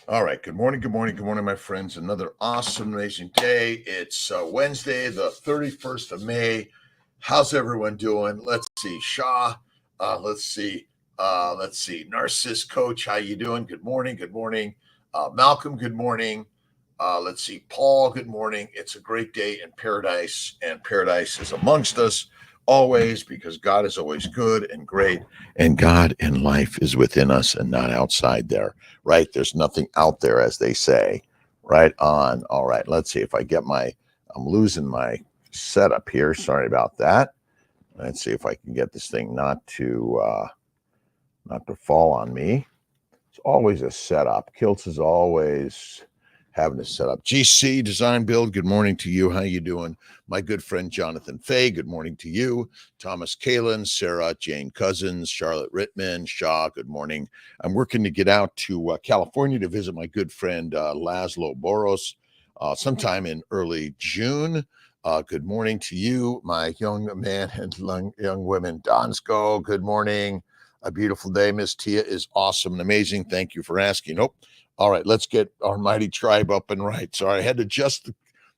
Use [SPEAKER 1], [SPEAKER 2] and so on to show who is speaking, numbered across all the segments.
[SPEAKER 1] All right. Good morning. Good morning. Good morning, my friends. Another awesome, amazing day. It's Wednesday, the 31st of May. How's everyone doing? Let's see. Shaw. Let's see. Let's see. Narcissist Coach. How you doing? Good morning. Good morning. Malcolm. Good morning. Let's see. Paul. Good morning. It's a great day in paradise, and paradise is amongst us always because God is always good and great, and God and life is within us and not outside there. Right? There's nothing out there, as they say. Right on. All right. Let's see if I get I'm losing my setup here. Sorry about that. Let's see if I can get this thing not to fall on me. It's always a setup. Kiltz is always having a setup. GC Design Build, good morning to you. How you doing? My good friend Jonathan Fay, good morning to you. Thomas Kalin, Sarah Jane Cousins, Charlotte Rittman, Shaw, good morning. I'm working to get out to California to visit my good friend Laszlo Boros sometime in early June. Good morning to you, my young man and young women. Donsko, good morning. A beautiful day. Miss Tia is awesome and amazing. Thank you for asking. Oh, all right. Let's get our mighty tribe up and right. Sorry, I had to adjust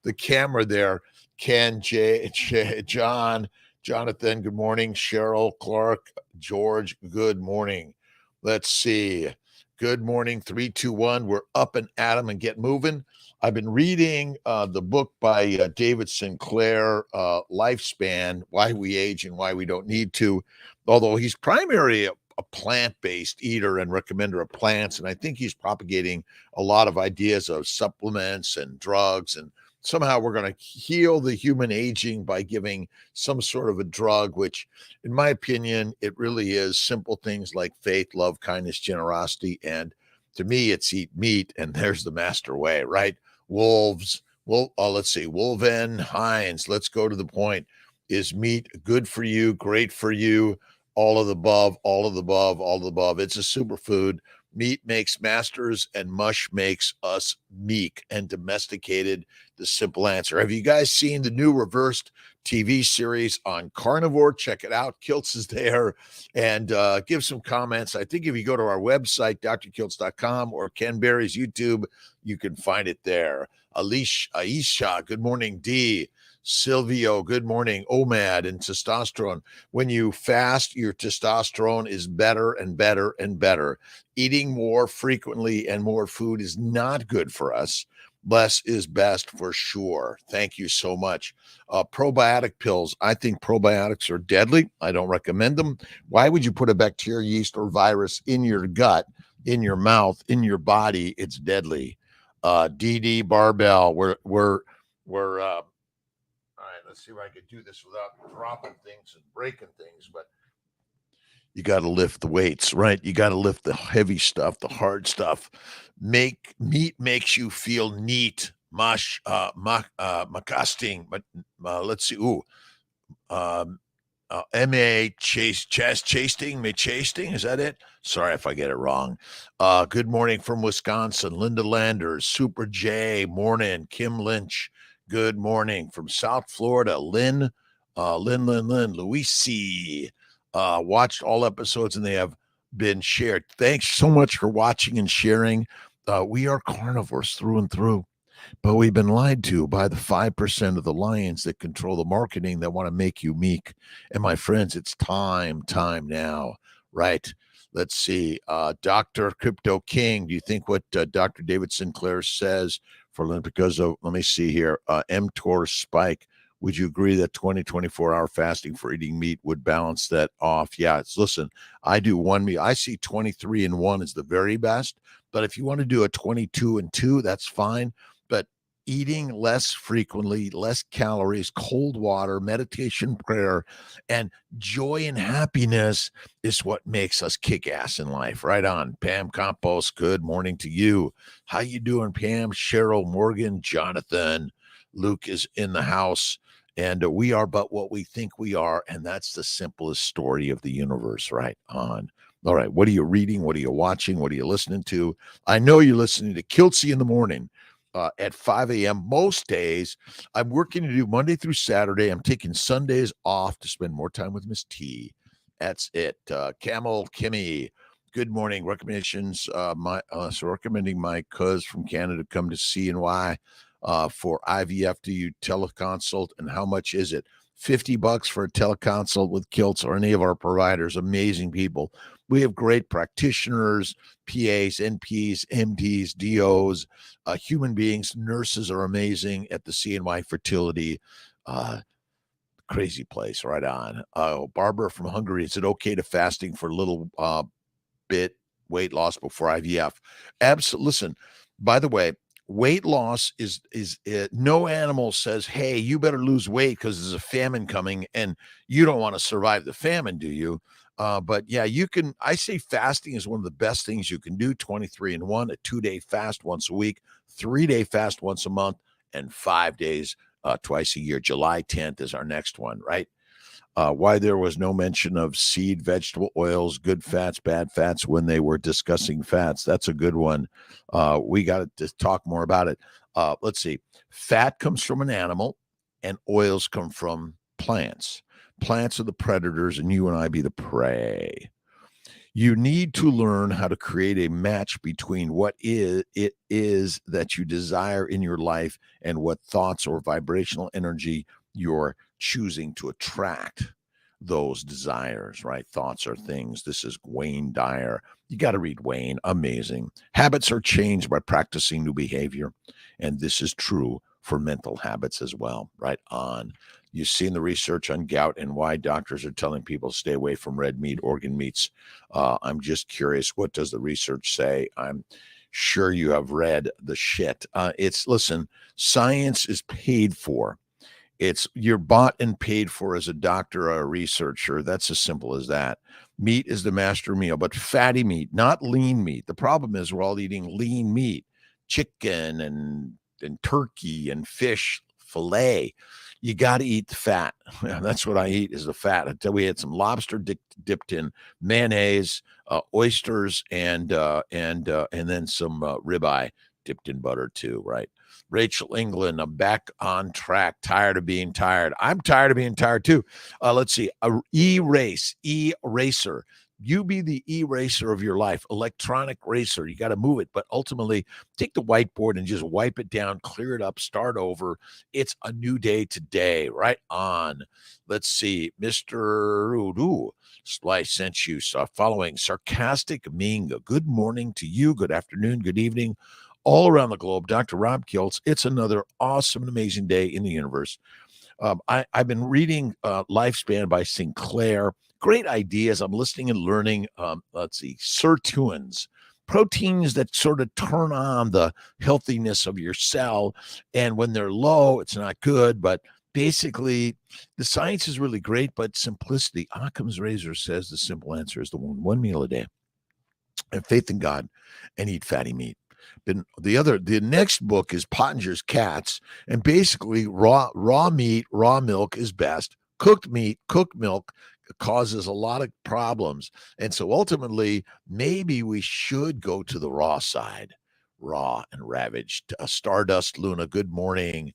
[SPEAKER 1] the camera there. Ken, John, Jonathan, good morning. Cheryl, Clark, George, good morning. Let's see. Good morning. 3, 2, 1. We're up and at 'em and get moving. I've been reading the book by David Sinclair, Lifespan, Why We Age and Why We Don't Need to. Although he's primarily a plant-based eater and recommender of plants, and I think he's propagating a lot of ideas of supplements and drugs, and somehow we're going to heal the human aging by giving some sort of a drug, which, in my opinion, it really is simple things like faith, love, kindness, generosity, and to me, it's eat meat, and there's the master way, right? Wolves. Well, let's see. Wolven Hines. Let's go to the point. Is meat good for you? Great for you? All of the above, all of the above, all of the above. It's a superfood. Meat makes masters and mush makes us meek and domesticated. The simple answer. Have you guys seen the new reversed TV series on Carnivore? Check it out. Kiltz is there, and give some comments. I think if you go to our website, drkiltz.com, or Ken Berry's YouTube, you can find it there. Aisha, good morning. D. Silvio, good morning. OMAD and testosterone. When you fast, your testosterone is better and better and better. Eating more frequently and more food is not good for us. Less is best for sure. Thank you so much. Probiotic pills. I think probiotics are deadly. I don't recommend them. Why would you put a bacteria, yeast, or virus in your gut, in your mouth, in your body? It's deadly. DD Barbell. We're all right, let's see if I can do this without dropping things and breaking things, but you got to lift the weights, right? You got to lift the heavy stuff, the hard stuff. Meat makes you feel neat, makasting, but let's see. Ooh, M.A. Chasting, is that it? Sorry if I get it wrong. Good morning from Wisconsin. Linda Landers, Super J, morning. Kim Lynch, good morning. From South Florida, Lynn, Louise C. Watched all episodes and they have been shared. Thanks so much for watching and sharing. We are carnivores through and through. But we've been lied to by the 5% of the lions that control the marketing that want to make you meek. And my friends, it's time now, right? Let's see. Dr. Crypto King, do you think what Dr. David Sinclair says because of, let me see here, mTOR spike, would you agree that 24-hour fasting for eating meat would balance that off? Yeah, listen, I do one meal. I see 23 and 1 is the very best. But if you want to do a 22 and 2, that's fine. But eating less frequently, less calories, cold water, meditation, prayer, and joy and happiness is what makes us kick ass in life. Right on. Pam Campos, good morning to you. How you doing, Pam? Cheryl, Morgan, Jonathan, Luke is in the house. And we are but what we think we are. And that's the simplest story of the universe. Right on. All right. What are you reading? What are you watching? What are you listening to? I know you're listening to Kiltzy in the morning. At 5 a.m. most days. I'm working to do Monday through Saturday. I'm taking Sundays off to spend more time with Miss T. That's it. Camel Kimmy. Good morning. Recommendations. Recommending my cuz from Canada come to CNY for IVF. Do you teleconsult, and how much is it? $50 for a teleconsult with Kiltz or any of our providers. Amazing people. We have great practitioners, PAs, NPs, MDs, DOs, human beings. Nurses are amazing at the CNY Fertility. Crazy place. Right on. Barbara from Hungary. Is it okay to fasting for a little bit weight loss before IVF? Absolutely. Listen, by the way, weight loss is no animal says, hey, you better lose weight because there's a famine coming and you don't want to survive the famine, do you? But yeah, you can. I say fasting is one of the best things you can do. 23 and 1, a 2-day fast once a week, 3-day fast once a month, and 5 days twice a year. July 10th is our next one, right? Why there was no mention of seed, vegetable oils, good fats, bad fats when they were discussing fats. That's a good one. We got to talk more about it. Let's see. Fat comes from an animal and oils come from plants. Plants are the predators and you and I be the prey. You need to learn how to create a match between what it is that you desire in your life and what thoughts or vibrational energy you're choosing to attract those desires, right? Thoughts are things. This is Wayne Dyer. You got to read Wayne. Amazing. Habits are changed by practicing new behavior. And this is true for mental habits as well. Right on. You've seen the research on gout and why doctors are telling people to stay away from red meat, organ meats. I'm just curious, what does the research say? I'm sure you have read the shit. Listen, science is paid for. You're bought and paid for as a doctor or a researcher. That's as simple as that. Meat is the master meal, but fatty meat, not lean meat. The problem is we're all eating lean meat, chicken and turkey and fish, filet. You got to eat the fat. That's what I eat is the fat. Until we had some lobster dipped in mayonnaise, oysters, and then some ribeye dipped in butter too, right? Rachel England, I'm back on track. Tired of being tired. I'm tired of being tired too. Let's see. E-racer. You be the eraser of your life, electronic racer. You got to move it, but ultimately take the whiteboard and just wipe it down, clear it up, start over. It's a new day today. Right on. Let's see. Mr. Udu, I sent you following Sarcastic Minga. Good morning to you. Good afternoon. Good evening. All around the globe, Dr. Rob Kiltz. It's another awesome and amazing day in the universe. I've been reading Lifespan by Sinclair. Great ideas. I'm listening and learning. Let's see, sirtuins, proteins that sort of turn on the healthiness of your cell. And when they're low, it's not good. But basically, the science is really great, but simplicity. Occam's razor says the simple answer is the one meal a day. Have faith in God and eat fatty meat. The next book is Pottinger's Cats, and basically raw meat, raw milk is best. Cooked meat, cooked milk causes a lot of problems. And so ultimately, maybe we should go to the raw side. Raw and ravaged. Stardust Luna, good morning.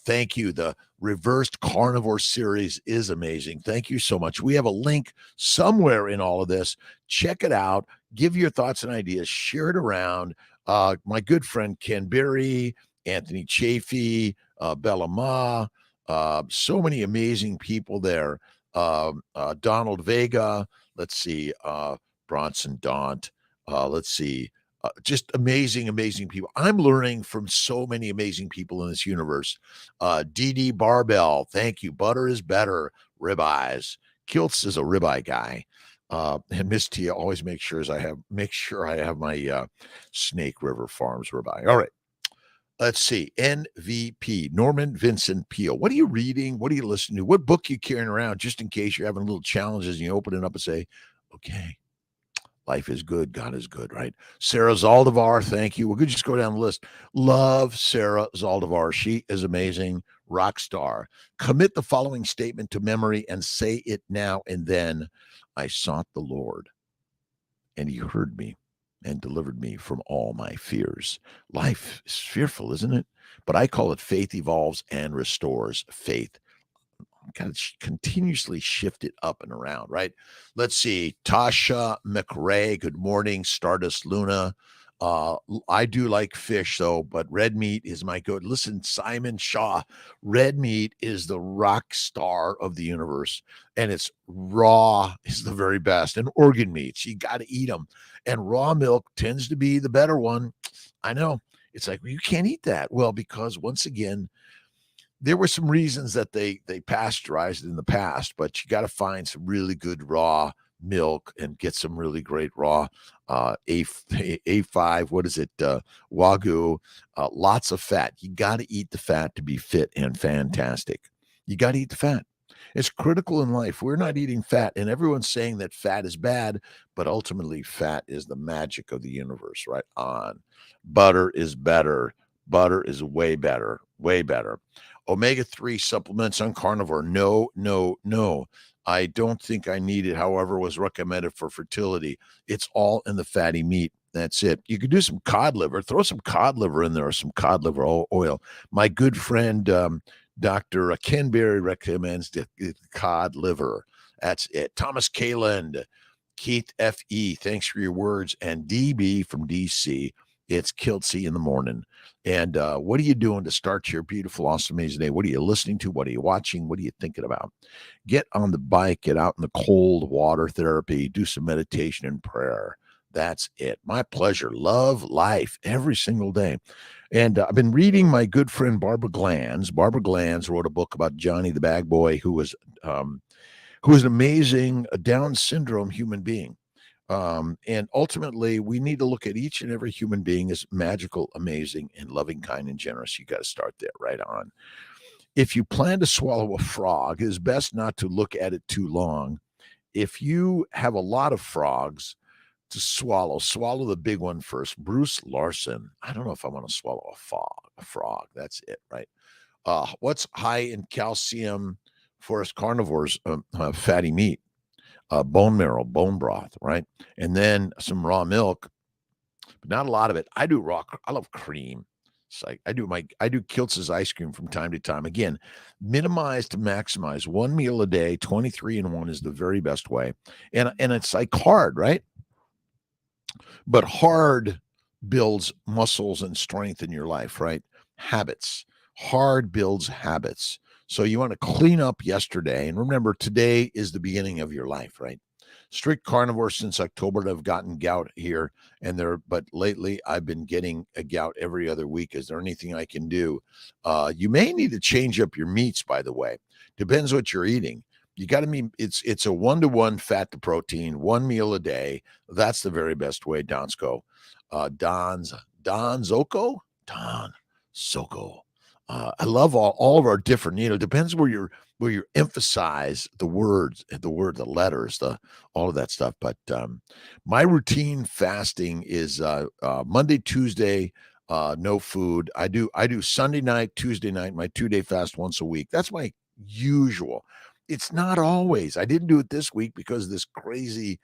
[SPEAKER 1] Thank you. The reversed carnivore series is amazing. Thank you so much. We have a link somewhere in all of this. Check it out. Give your thoughts and ideas. Share it around. My good friend Ken Berry, Anthony Chafee, Bella Ma, so many amazing people there. Donald Vega, let's see, Bronson Daunt, let's see, just amazing, amazing people. I'm learning from so many amazing people in this universe. DD Barbell, thank you. Butter is better. Ribeyes. Kiltz is a ribeye guy. And Miss Tia always make sure I have my Snake River Farms ribeye. All right. Let's see. NVP, Norman Vincent Peale. What are you reading? What are you listening to? What book are you carrying around just in case you're having little challenges and you open it up and say, okay, life is good. God is good, right? Sarah Zaldivar, thank you. We could just go down the list. Love Sarah Zaldivar. She is amazing. Rock star. Commit the following statement to memory and say it now and then. I sought the Lord, and he heard me and delivered me from all my fears. Life is fearful, isn't it? But I call it faith evolves and restores faith. Got to continuously shift it up and around, right? Let's see. Tasha McRae, good morning. Stardust Luna. I do like fish though, but red meat is my go. Listen, Simon Shaw, red meat is the rock star of the universe, and it's raw is the very best. And organ meats, you got to eat them. And raw milk tends to be the better one. I know. It's like, well, you can't eat that. Well, because once again, there were some reasons that they pasteurized in the past, but you got to find some really good raw milk and get some really great raw A5, what is it? Wagyu, lots of fat. You got to eat the fat to be fit and fantastic. You got to eat the fat. It's critical in life. We're not eating fat, and everyone's saying that fat is bad, but ultimately fat is the magic of the universe, right? On. Butter is better. Butter is way better, way better. Omega-3 supplements on carnivore. No, no, no. I don't think I need it. However, was recommended for fertility. It's all in the fatty meat. That's it. You could do some cod liver. Throw some cod liver in there or some cod liver oil. My good friend, Dr. Ken Berry recommends the cod liver. That's it. Thomas Kaland, Keith F.E., thanks for your words. And DB from D.C., it's Kiltzy in the morning. And what are you doing to start your beautiful, awesome, amazing day? What are you listening to? What are you watching? What are you thinking about? Get on the bike, get out in the cold water therapy, do some meditation and prayer. That's it. My pleasure. Love life every single day. And I've been reading my good friend Barbara Glanz. Barbara Glanz wrote a book about Johnny the Bag Boy, who was an amazing Down syndrome human being. And ultimately, we need to look at each and every human being as magical, amazing, and loving, kind, and generous. You got to start there, right on. If you plan to swallow a frog, it is best not to look at it too long. If you have a lot of frogs to swallow the big one first. Bruce Larson. I don't know if I want to swallow a frog. That's it, right? What's high in calcium for us carnivores? Fatty meat. Bone marrow, bone broth, right? And then some raw milk, but not a lot of it. I do I love cream. It's like I do Kiltz's ice cream from time to time. Again, minimize to maximize. One meal a day, 23 in one is the very best way. And it's like hard, right? But hard builds muscles and strength in your life, right? Habits. Hard builds habits. So you want to clean up yesterday. And remember, today is the beginning of your life, right? Strict carnivore since October. I've gotten gout here and there, but lately I've been getting a gout every other week. Is there anything I can do? You may need to change up your meats, by the way. Depends what you're eating. You got to mean it's a 1-to-1 fat to protein, one meal a day. That's the very best way. Don Zoko. I love all of our different, depends where you emphasize the words, the letters, all of that stuff. But my routine fasting is Monday, Tuesday, no food. I do Sunday night, Tuesday night, my 2-day fast once a week. That's my usual. It's not always. I didn't do it this week because of this crazy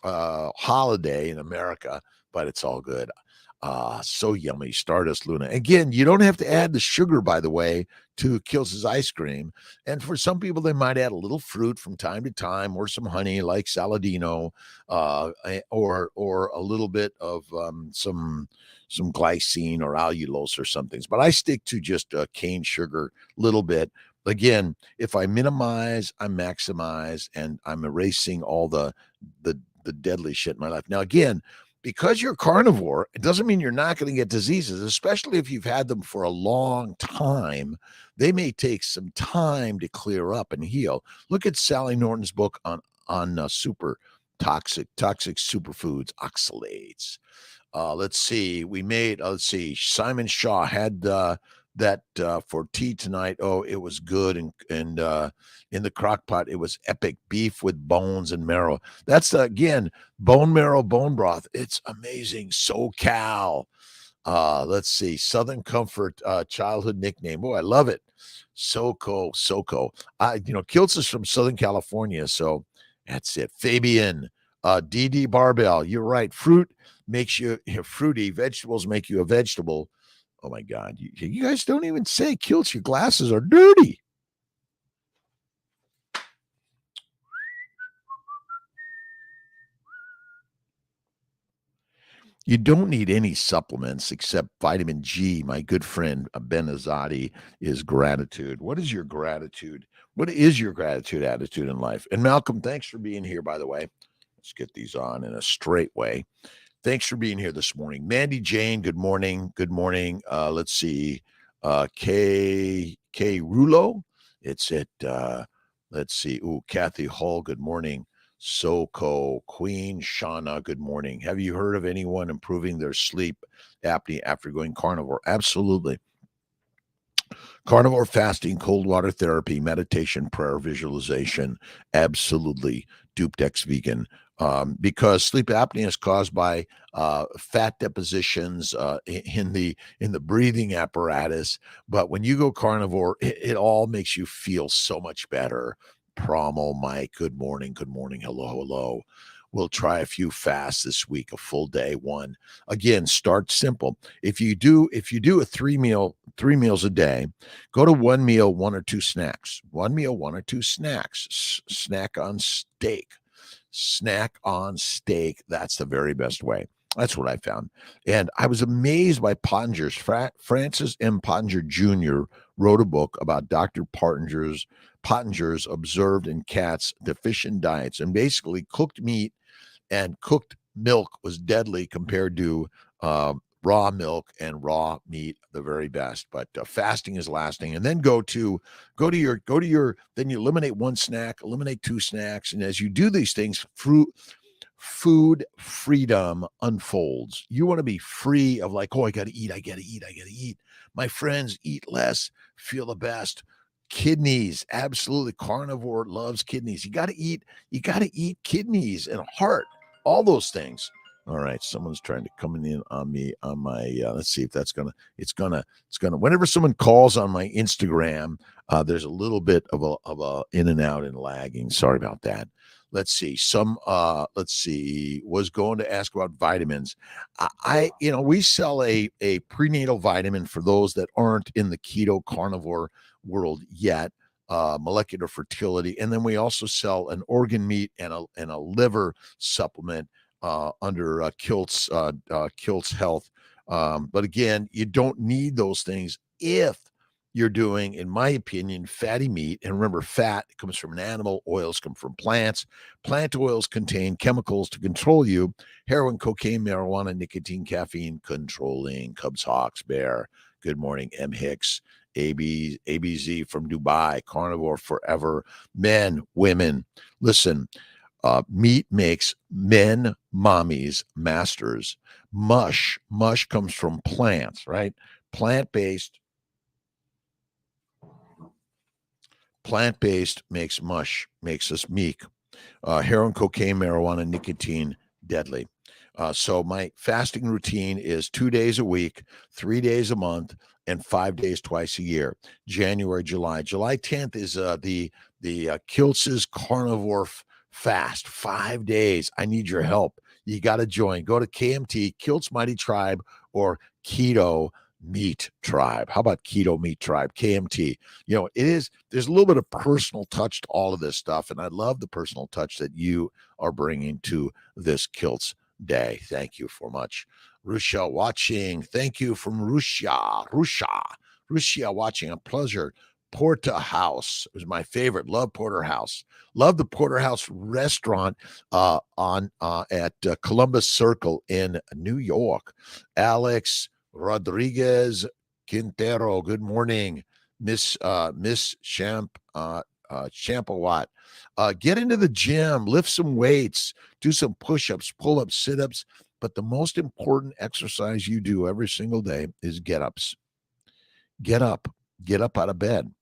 [SPEAKER 1] holiday in America, but it's all good. So yummy. Stardust Luna. Again, you don't have to add the sugar, by the way, to Kiltz's ice cream. And for some people, they might add a little fruit from time to time or some honey like Saladino, or a little bit of some glycine or allulose or something. But I stick to just cane sugar, little bit. Again, if I minimize, I maximize, and I'm erasing all the deadly shit in my life. Now, again, because you're carnivore, it doesn't mean you're not going to get diseases, especially if you've had them for a long time. They may take some time to clear up and heal. Look at Sally Norton's book on super toxic superfoods, oxalates. Let's see. Simon Shaw had that for tea tonight. Oh, it was good. And in the crock pot, it was epic beef with bones and marrow. That's again, bone marrow, bone broth. It's amazing. SoCal. Let's see. Southern Comfort, childhood nickname. Oh, I love it. Soko. Kiltz is from Southern California. So that's it. Fabian, DD Barbell. You're right. Fruit makes you fruity. Vegetables make you a vegetable. Oh my God. You guys don't even say, Kiltz, your glasses are dirty. You don't need any supplements except vitamin G. My good friend Ben Azadi is gratitude. What is your gratitude? What is your gratitude attitude in life? And Malcolm, thanks for being here, by the way. Let's get these on in a straight way. Thanks for being here this morning. Mandy Jane, good morning. Good morning. Let's see. K Rulo. It's at let's see. Ooh, Kathy Hall, good morning. Soko, Queen Shauna, good morning. Have you heard of anyone improving their sleep apnea after going carnivore? Absolutely. Carnivore fasting, cold water therapy, meditation, prayer, visualization, absolutely. Dupedex vegan. Because sleep apnea is caused by fat depositions in the breathing apparatus. But when you go carnivore, it all makes you feel so much better. Promo, Mike, good morning, hello, hello. We'll try a few fasts this week, a full day one. Again, start simple. If you do a three meals a day, go to one meal, one or two snacks. One meal, one or two snacks. Snack on steak. Snack on steak. That's the very best way. That's what I found. And I was amazed by Pottinger's. Francis M. Pottinger Jr. wrote a book about Dr. Pottinger's observed in cats deficient diets. And basically, cooked meat and cooked milk was deadly compared to raw milk and raw meat, the very best. But fasting is lasting. And then go to your then you eliminate one snack, eliminate two snacks, and as you do these things, food freedom unfolds. You want to be free of like, oh, I gotta eat. My friends, eat less, feel the best. Kidneys, absolutely. Carnivore loves kidneys. You gotta eat kidneys and heart, all those things. All right, someone's trying to come in on me on my. Let's see if that's it's gonna. Whenever someone calls on my Instagram, there's a little bit of a in and out and lagging. Sorry about that. Let's see. Was going to ask about vitamins. We sell a prenatal vitamin for those that aren't in the keto carnivore world yet. Molecular fertility, and then we also sell an organ meat and a liver supplement under Kiltz Health. But again, you don't need those things if you're doing, in my opinion, fatty meat. And remember, fat comes from an animal, oils come from plants. Plant oils contain chemicals to control you: heroin, cocaine, marijuana, nicotine, caffeine, controlling. Cubs, Hawks, Bear. Good morning, M. Hicks. ABZ from Dubai, carnivore forever. Men, women, listen. Meat makes men mommies masters. Mush comes from plants, right? Plant-based makes mush, makes us meek. Heroin, cocaine, marijuana, nicotine, deadly. So my fasting routine is 2 days a week, 3 days a month, and 5 days twice a year. January, July 10th is the Kiltz's carnivore fast, 5 days. I need your help. You got to join. Go to KMT Kiltz Mighty Tribe or Keto Meat Tribe. How about Keto Meat Tribe, KMT? There's a little bit of personal touch to all of this stuff, and I love the personal touch that you are bringing to this Kiltz day. Thank you so much. Russia watching. Thank you from Russia watching. A pleasure. Porterhouse was my favorite. Love Porterhouse. Love the Porterhouse restaurant at Columbus Circle in New York. Alex Rodriguez Quintero. Good morning, Miss Champawat. Get into the gym, lift some weights, do some push-ups, pull-ups, sit-ups. But the most important exercise you do every single day is get-ups. Get up out of bed.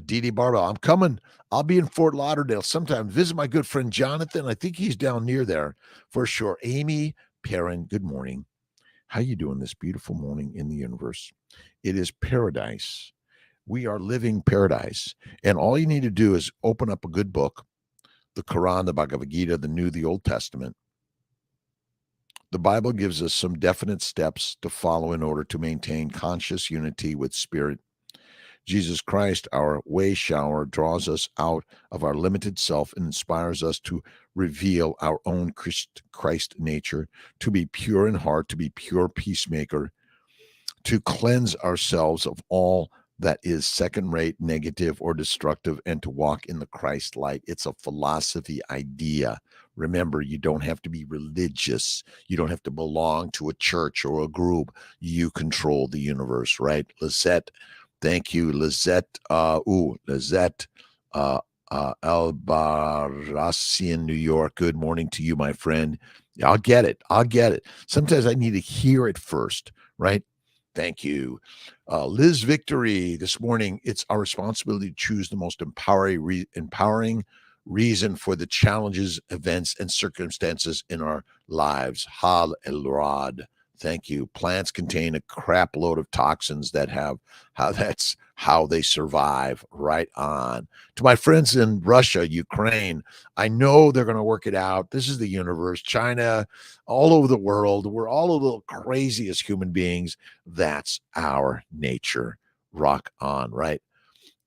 [SPEAKER 1] Didi Barbell, I'm coming. I'll be in Fort Lauderdale sometime. Visit my good friend Jonathan. I think he's down near there for sure. Amy Perrin, good morning. How you doing this beautiful morning in the universe? It is paradise. We are living paradise. And all you need to do is open up a good book, the Quran, the Bhagavad Gita, the New, the Old Testament. The Bible gives us some definite steps to follow in order to maintain conscious unity with spirit. Jesus Christ, our way shower, draws us out of our limited self and inspires us to reveal our own Christ nature, to be pure in heart, to be pure peacemaker, to cleanse ourselves of all that is second-rate, negative, or destructive, and to walk in the Christ light. It's a philosophy idea. Remember, you don't have to be religious. You don't have to belong to a church or a group. You control the universe, right? Lizette, thank you. Lizette, Lizette Albarracin, New York. Good morning to you, my friend. I'll get it. I'll get it. Sometimes I need to hear it first, right? Thank you. Liz Victory, this morning, it's our responsibility to choose the most empowering reason for the challenges, events, and circumstances in our lives. Hal Elrod, thank you. Plants contain a crap load of toxins that's how they survive. Right on. To my friends in Russia, Ukraine, I know they're going to work it out. This is the universe. China, all over the world. We're all a little crazy as human beings. That's our nature. Rock on, right?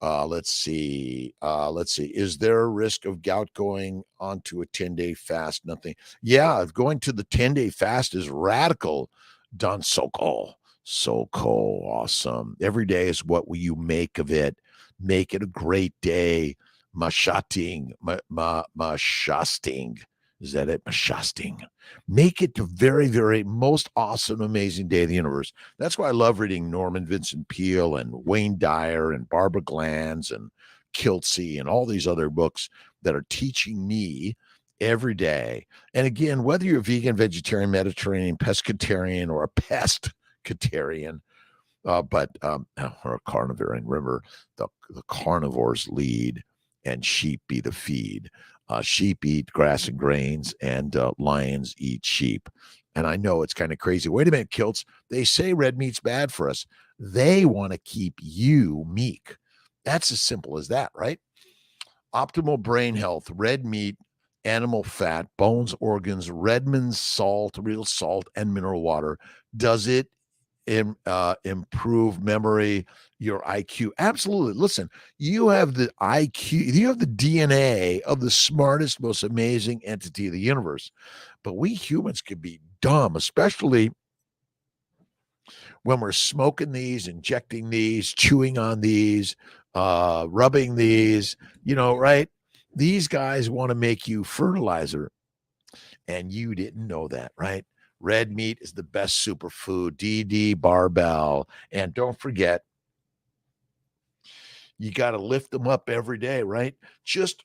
[SPEAKER 1] Let's see. Is there a risk of gout going onto a 10-day fast? Nothing. Yeah, going to the 10-day fast is radical. Done so cool. So cool. Awesome. Every day is what will you make of it. Make it a great day. Mashasting. Mashasting. Is that it? Mashasting. Make it the very, very most awesome, amazing day of the universe. That's why I love reading Norman Vincent Peale and Wayne Dyer and Barbara Glanz and Kiltz and all these other books that are teaching me every day. And again, whether you're vegan, vegetarian, Mediterranean, pescatarian, or a pescatarian, or a carnivore, and remember, the carnivores lead and sheep be the feed. Sheep eat grass and grains, and lions eat sheep. And I know it's kind of crazy. Wait a minute, Kiltz. They say red meat's bad for us. They want to keep you meek. That's as simple as that, right? Optimal brain health, red meat, animal fat, bones, organs, Redmond's salt, real salt, and mineral water. Does it improve memory, your IQ? Absolutely. Listen, you have the IQ, you have the DNA of the smartest, most amazing entity of the universe. But we humans can be dumb, especially when we're smoking these, injecting these, chewing on these, rubbing these, right? These guys want to make you fertilizer, and you didn't know that, right? Red meat is the best superfood. DD Barbell. And don't forget, you got to lift them up every day, right? Just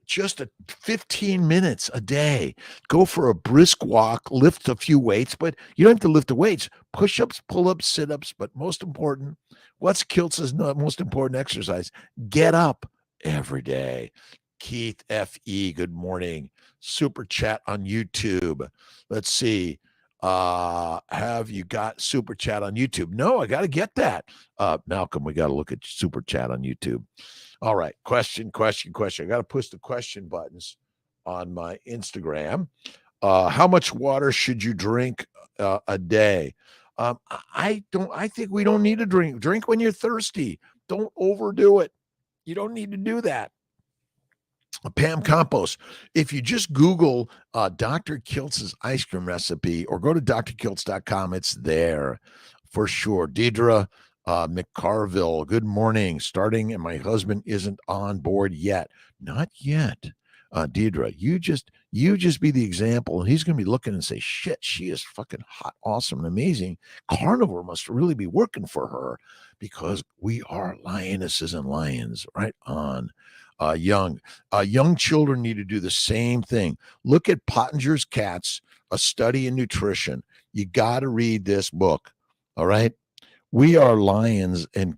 [SPEAKER 1] 15 minutes a day. Go for a brisk walk, lift a few weights, but you don't have to lift the weights. Push-ups, pull-ups, sit-ups, but most important, what's Kiltz's most important exercise? Get up every day. Keith F.E., good morning. Super chat on YouTube. Let's see. Have you got super chat on YouTube? No, I got to get that. Malcolm, we got to look at super chat on YouTube. All right. Question. I got to push the question buttons on my Instagram. How much water should you drink a day? I think we don't need to drink. Drink when you're thirsty. Don't overdo it. You don't need to do that. Pam Compost. If you just Google Dr. Kiltz's ice cream recipe or go to drkiltz.com, it's there for sure. Deidre McCarville, good morning. Starting and my husband isn't on board yet. Not yet. Deidre, you just be the example, and he's going to be looking and say, shit, she is fucking hot, awesome, and amazing. Carnivore must really be working for her because we are lionesses and lions, right on. Young children need to do the same thing. Look at Pottinger's Cats, A Study in Nutrition. You got to read this book. All right. We are lions and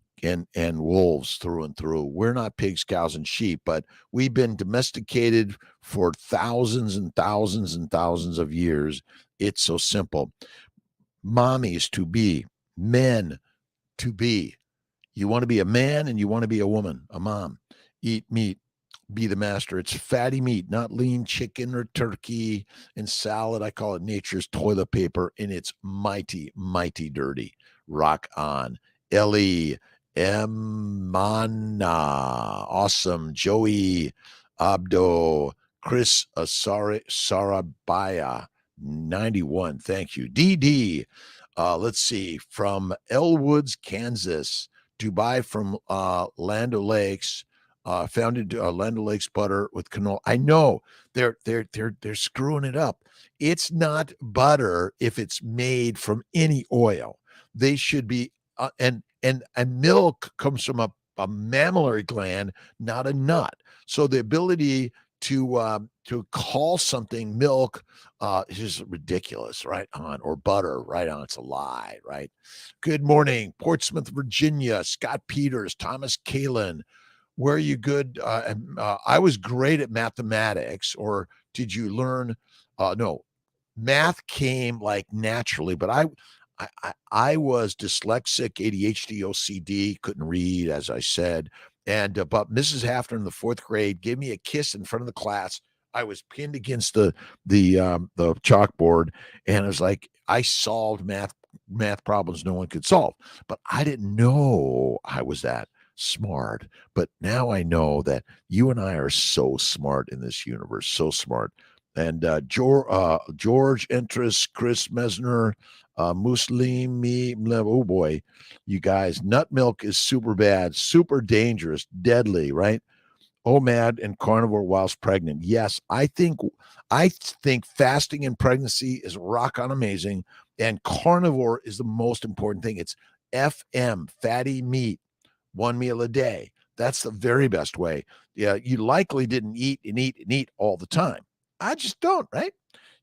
[SPEAKER 1] wolves through and through. We're not pigs, cows, and sheep, but we've been domesticated for thousands and thousands and thousands of years. It's so simple. Mommies to be, men to be. You want to be a man and you want to be a woman, a mom. Eat meat, be the master. It's fatty meat, not lean chicken or turkey and salad. I call it nature's toilet paper, and it's mighty, mighty dirty. Rock on. Ellie, Emana, awesome. Joey, Abdo, Chris Sarabaya 91. Thank you. DD. Let's see. From Elwoods, Kansas. Dubai from Land O'Lakes. Founded Land O'Lakes butter with canola. I know they're screwing it up. It's not butter if it's made from any oil. They should be and milk comes from a mammillary gland, not a nut. So the ability to call something milk is just ridiculous, right on, or butter, right on. It's a lie, right? Good morning, Portsmouth, Virginia. Scott Peters, Thomas Kalin. Were you good? I was great at mathematics, or did you learn? No, math came like naturally, but I was dyslexic, ADHD, OCD, couldn't read, as I said. And but Mrs. Hafner in the fourth grade gave me a kiss in front of the class. I was pinned against the chalkboard, and it was like I solved math problems no one could solve. But I didn't know I was that smart. But now I know that you and I are so smart in this universe, so smart. And George Interest, Chris Mesner, Muslimi, oh boy, you guys, nut milk is super bad, super dangerous, deadly, right? OMAD and carnivore whilst pregnant. Yes, I think fasting in pregnancy is rock on amazing, and carnivore is the most important thing. It's FM, fatty meat, one meal a day. That's the very best way. Yeah, you likely didn't eat and eat and eat all the time. I just don't, right?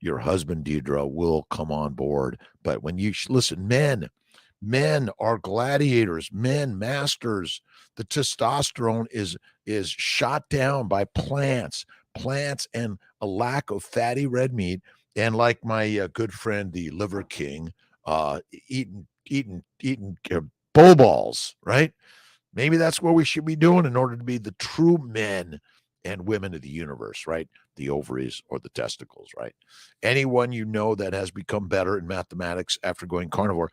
[SPEAKER 1] Your husband, Deidre, will come on board. But when you listen, men are gladiators, men masters. The testosterone is shot down by plants and a lack of fatty red meat. And like my good friend, the Liver King, eating bow balls, right? Maybe that's what we should be doing in order to be the true men and women of the universe, right? The ovaries or the testicles, right? Anyone you know that has become better in mathematics after going carnivore,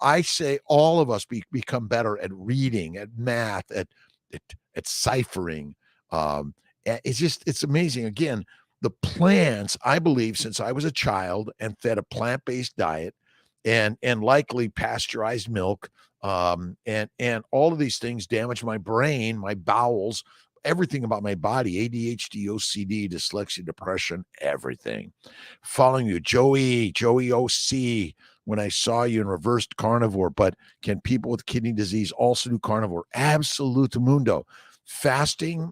[SPEAKER 1] I say all of us become better at reading, at math, at ciphering. It's amazing. Again, the plants, I believe, since I was a child and fed a plant-based diet and likely pasteurized milk, and all of these things damage my brain, my bowels, everything about my body, ADHD, OCD, dyslexia, depression, everything. Following you, Joey OC, when I saw you in reversed carnivore, but can people with kidney disease also do carnivore? Absolutumundo. Fasting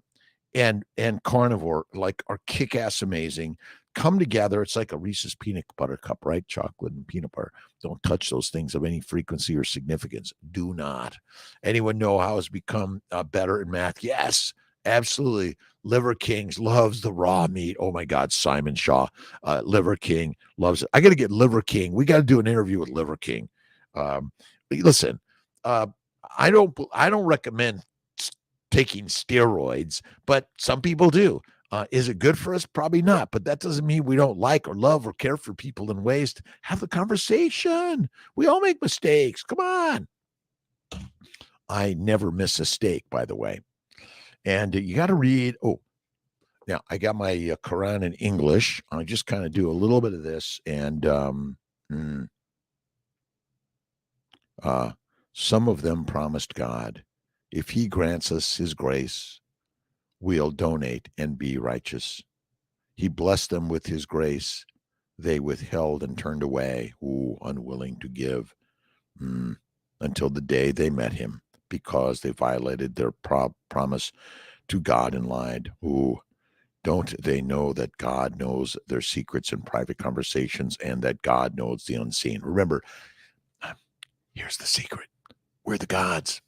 [SPEAKER 1] and carnivore are kick-ass amazing. Come together. It's like a Reese's peanut butter cup, right? Chocolate and peanut butter. Don't touch those things of any frequency or significance. Do not. Anyone know how it's become better in math? Yes, absolutely. Liver Kings loves the raw meat. Oh my God, Simon Shaw, Liver King loves it. I got to get Liver King. We got to do an interview with Liver King. Listen, I don't recommend taking steroids, but some people do. Is it good for us? Probably not. But that doesn't mean we don't like or love or care for people in ways to have the conversation. We all make mistakes. Come on. I never miss a steak, by the way. And you got to read. Oh, now I got my Quran in English. I just kind of do a little bit of this. And some of them promised God, if he grants us his grace, we'll donate and be righteous. He blessed them with his grace. They withheld and turned away, unwilling to give, until the day they met him, because they violated their promise to God and lied. Don't they know that God knows their secrets and private conversations, and that God knows the unseen? Remember, here's the secret. We're the gods.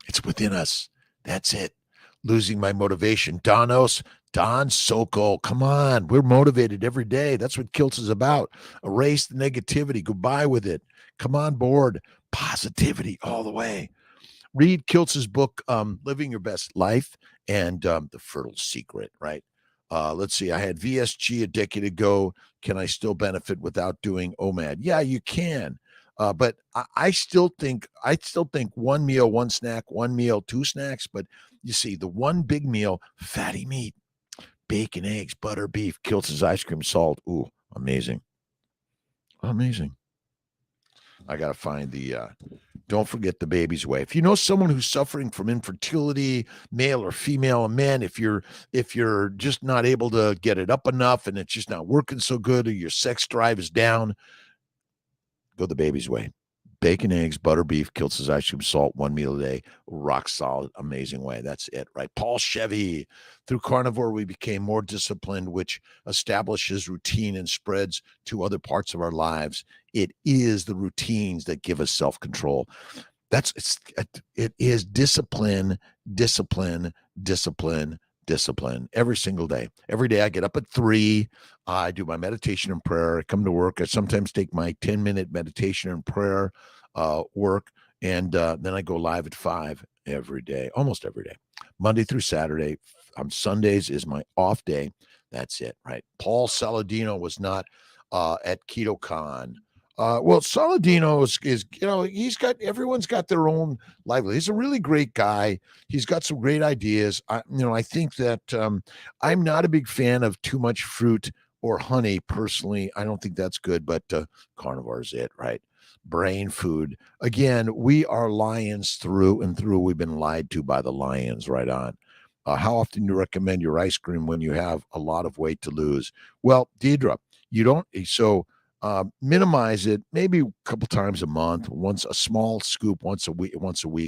[SPEAKER 1] It's within us. That's it. Losing my motivation. Don Sokol, come on. We're motivated every day. That's what Kiltz is about. Erase the negativity. Goodbye with it. Come on board. Positivity all the way. Read Kiltz's book, Living Your Best Life, and The Fertile Secret, right? Let's see. I had VSG a decade ago. Can I still benefit without doing OMAD? Yeah, you can. But I still think one meal, one snack, one meal, two snacks. But you see, the one big meal, fatty meat, bacon, eggs, butter, beef, Kiltz's ice cream, salt. Ooh, amazing. Amazing. I got to find the, don't forget the baby's way. If you know someone who's suffering from infertility, male or female, and man, if you're just not able to get it up enough and it's just not working so good, or your sex drive is down, go the baby's way. Bacon, eggs, butter, beef, Kiltz's ice cream, salt, one meal a day, rock solid, amazing way. That's it, right? Paul Chevy, through Carnivore, we became more disciplined, which establishes routine and spreads to other parts of our lives. It is the routines that give us self-control. It is discipline, discipline, discipline, discipline every single day. Every day I get up at 3. I do my meditation and prayer. I come to work. I sometimes take my 10-minute meditation and prayer work. And then I go live at 5 every day, almost every day, Monday through Saturday. On Sundays is my off day. That's it, right? Paul Saladino was not at KetoCon. Well, Saladino is everyone's got their own livelihood. He's a really great guy. He's got some great ideas. I think that I'm not a big fan of too much fruit or honey personally. I don't think that's good, but carnivore is it, right? Brain food. Again, we are lions through and through. We've been lied to by the lions, right on. How often do you recommend your ice cream when you have a lot of weight to lose? Well, Deidre, you don't. So minimize it maybe a couple times a month, once a small scoop, once a week,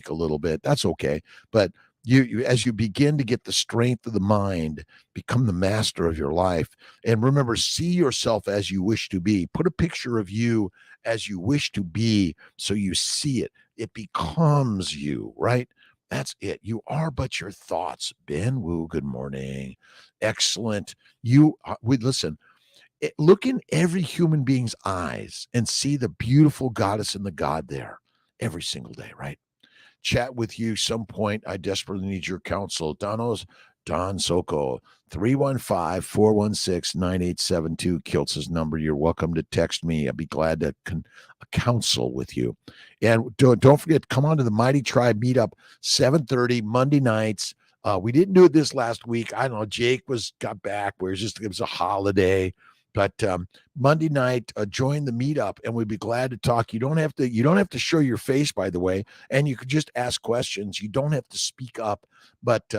[SPEAKER 1] a little bit. That's okay. But you as you begin to get the strength of the mind, become the master of your life. And remember, see yourself as you wish to be. Put a picture of you as you wish to be so you see it. It becomes you, right? That's it. You are but your thoughts. Ben Wu, good morning. Excellent. Listen. Look in every human being's eyes and see the beautiful goddess and the god there every single day, right? Chat with you some point. I desperately need your counsel. Don Soko, 315-416-9872. Kiltz's number. You're welcome to text me. I'd be glad to counsel with you. And don't forget, come on to the Mighty Tribe meetup, 7:30 Monday nights. We didn't do it this last week. I don't know. Jake got back where it was a holiday. But Monday night, join the meetup, and we'd be glad to talk. You don't have to show your face, by the way, and you could just ask questions. You don't have to speak up. But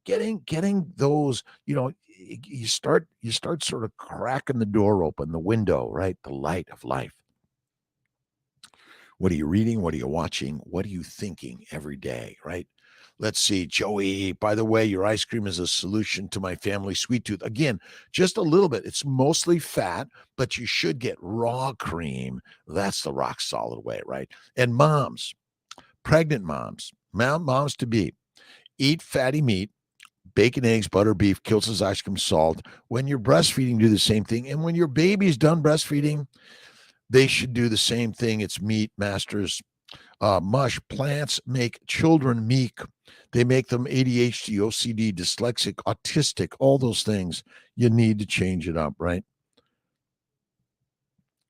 [SPEAKER 1] getting those, you start sort of cracking the door open, the window, right? The light of life. What are you reading? What are you watching? What are you thinking every day, right? Let's see, Joey, by the way, your ice cream is a solution to my family sweet tooth. Again, just a little bit. It's mostly fat, but you should get raw cream. That's the rock solid way, right? And moms, pregnant moms to be, eat fatty meat, bacon, eggs, butter, beef, Kiltz's ice cream, salt. When you're breastfeeding, do the same thing. And when your baby's done breastfeeding, they should do the same thing. It's meat, masters. Mush. Plants make children meek. They make them ADHD, OCD, dyslexic, autistic, all those things. You need to change it up, right?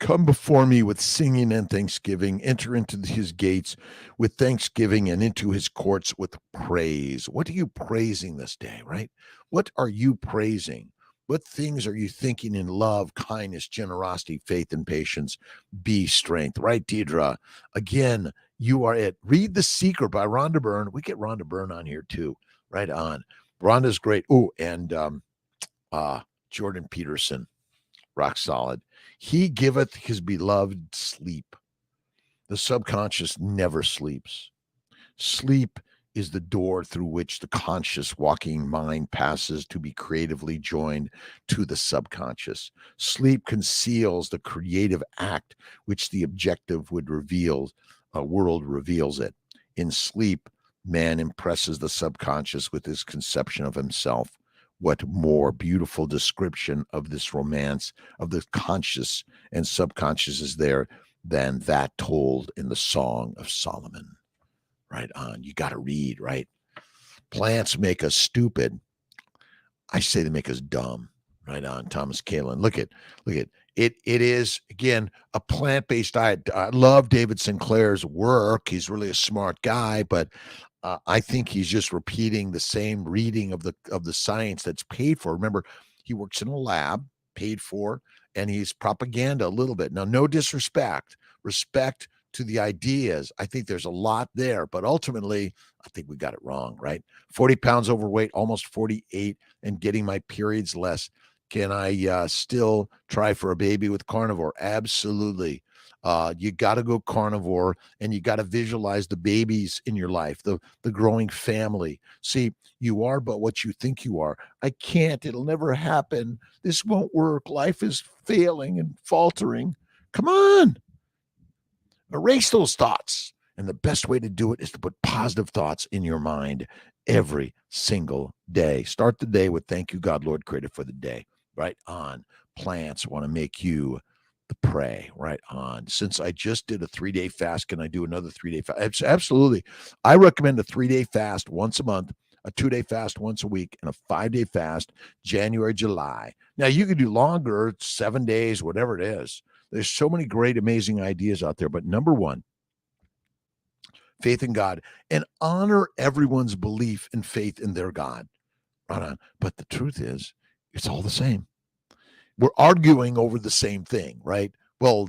[SPEAKER 1] Come before me with singing and thanksgiving. Enter into his gates with thanksgiving and into his courts with praise. What are you praising this day, right? What are you praising? What things are you thinking in love, kindness, generosity, faith, and patience? Be strength, right, Deidre? Again, you are it. Read The Secret by Rhonda Byrne. We get Rhonda Byrne on here too. Right on. Rhonda's great. Oh, and Jordan Peterson, rock solid. He giveth his beloved sleep. The subconscious never sleeps. Sleep is the door through which the conscious walking mind passes to be creatively joined to the subconscious. Sleep conceals the creative act which the objective would reveal. A world reveals it. In sleep, man impresses the subconscious with his conception of himself. What more beautiful description of this romance of the conscious and subconscious is there than that told in the Song of Solomon? Right on. You got to read, right? Plants make us stupid. I say they make us dumb. Right on. Thomas Kalin. Look at it. It is, again, a plant-based diet. I love David Sinclair's work. He's really a smart guy, but I think he's just repeating the same reading of the science that's paid for. Remember, he works in a lab, paid for, and he's propaganda a little bit. Now, no disrespect, respect to the ideas. I think there's a lot there, but ultimately, I think we got it wrong, right? 40 pounds overweight, almost 48, and getting my periods less. Can I still try for a baby with carnivore? Absolutely. You got to go carnivore, and you got to visualize the babies in your life, the growing family. See, you are but what you think you are. I can't. It'll never happen. This won't work. Life is failing and faltering. Come on. Erase those thoughts. And the best way to do it is to put positive thoughts in your mind every single day. Start the day with thank you, God, Lord, creator, for the day. Right on. Plants want to make you the prey. Right on. Since I just did a 3-day fast, can I do another 3-day fast? Absolutely. I recommend a 3-day fast once a month, a 2-day fast once a week, and a 5-day fast January, July. Now, you can do longer, 7 days, whatever it is. There's so many great, amazing ideas out there. But number one, faith in God, and honor everyone's belief and faith in their God. Right on. But the truth is, it's all the same. We're arguing over the same thing, right? Well,